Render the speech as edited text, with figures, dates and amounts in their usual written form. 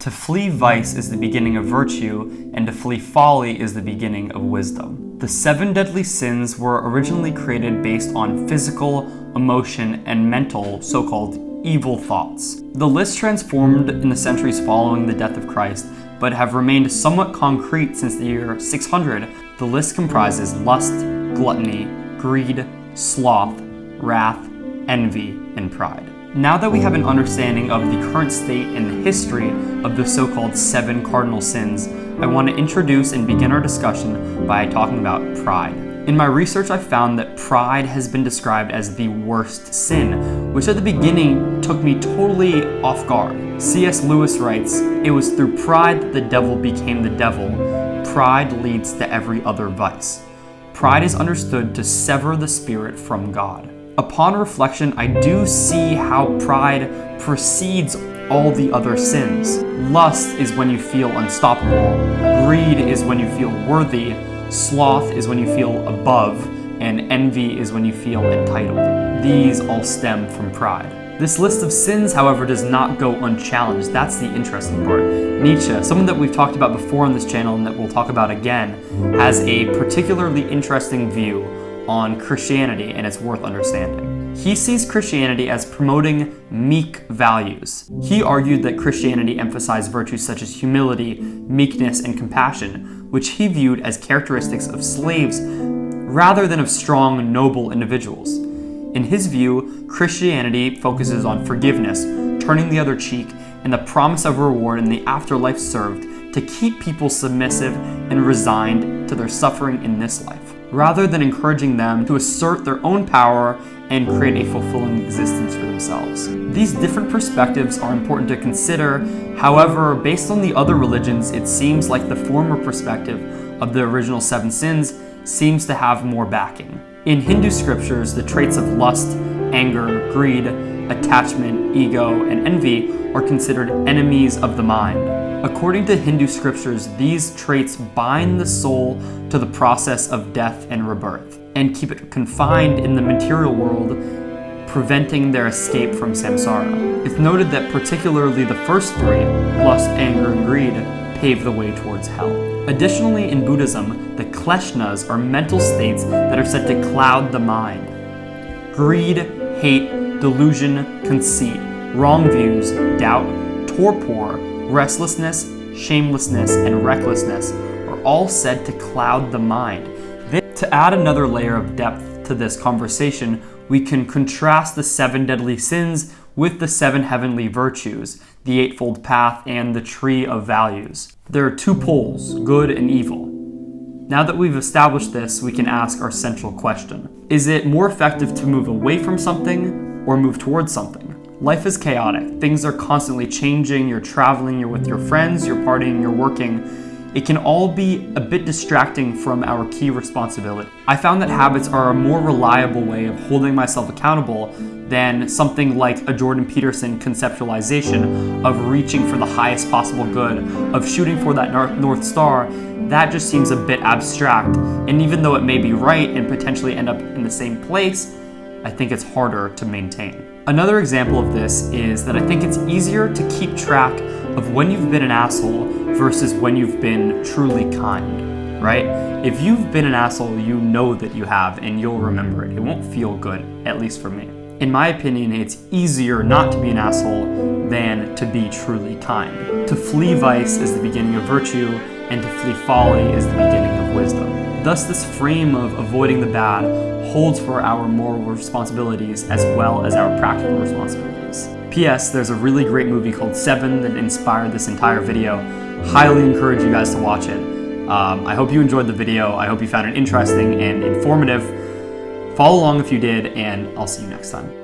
To flee vice is the beginning of virtue, and to flee folly is the beginning of wisdom. The 7 deadly sins were originally created based on physical, emotion, and mental, so-called evil thoughts. The list transformed in the centuries following the death of Christ, but have remained somewhat concrete since the year 600. The list comprises lust, gluttony, greed, sloth, wrath, envy, and pride. Now that we have an understanding of the current state and the history of the so-called 7 cardinal sins, I want to introduce and begin our discussion by talking about pride. In my research, I found that pride has been described as the worst sin, which at the beginning took me totally off guard. C.S. Lewis writes, "It was through pride that the devil became the devil. Pride leads to every other vice. Pride is understood to sever the spirit from God." Upon reflection, I do see how pride precedes all the other sins. Lust is when you feel unstoppable. Greed is when you feel worthy. Sloth is when you feel above. And envy is when you feel entitled. These all stem from pride. This list of sins, however, does not go unchallenged. That's the interesting part. Nietzsche, someone that we've talked about before on this channel and that we'll talk about again, has a particularly interesting view on Christianity, and it's worth understanding. He sees Christianity as promoting meek values. He argued that Christianity emphasized virtues such as humility, meekness, and compassion, which he viewed as characteristics of slaves rather than of strong, noble individuals. In his view, Christianity focuses on forgiveness, turning the other cheek, and the promise of reward in the afterlife served to keep people submissive and resigned to their suffering in this life, rather than encouraging them to assert their own power and create a fulfilling existence for themselves. These different perspectives are important to consider. However, based on the other religions, it seems like the former perspective of the original 7 sins seems to have more backing. In Hindu scriptures, the traits of lust, anger, greed, attachment, ego, and envy are considered enemies of the mind. According to Hindu scriptures, these traits bind the soul to the process of death and rebirth, and keep it confined in the material world, preventing their escape from samsara. It's noted that particularly the first 3, lust, anger, and greed, pave the way towards hell. Additionally, in Buddhism, the kleshnas are mental states that are said to cloud the mind. Greed, hate, delusion, conceit, wrong views, doubt, torpor, restlessness, shamelessness, and recklessness are all said to cloud the mind. To add another layer of depth to this conversation, we can contrast the 7 deadly sins with the 7 heavenly virtues, the Eightfold Path, and the Tree of Values. There are 2 poles, good and evil. Now that we've established this, we can ask our central question. Is it more effective to move away from something or move towards something? Life is chaotic. Things are constantly changing. You're traveling, you're with your friends, you're partying, you're working. It can all be a bit distracting from our key responsibility. I found that habits are a more reliable way of holding myself accountable than something like a Jordan Peterson conceptualization of reaching for the highest possible good, of shooting for that North Star. That just seems a bit abstract. And even though it may be right and potentially end up in the same place, I think it's harder to maintain. Another example of this is that I think it's easier to keep track of when you've been an asshole versus when you've been truly kind, right? If you've been an asshole, you know that you have, and you'll remember it. It won't feel good, at least for me. In my opinion, it's easier not to be an asshole than to be truly kind. To flee vice is the beginning of virtue, and to flee folly is the beginning of wisdom. Thus, this frame of avoiding the bad holds for our moral responsibilities as well as our practical responsibilities. P.S. There's a really great movie called S7EVEN that inspired this entire video. Highly encourage you guys to watch it. I hope you enjoyed the video. I hope you found it interesting and informative. Follow along if you did, and I'll see you next time.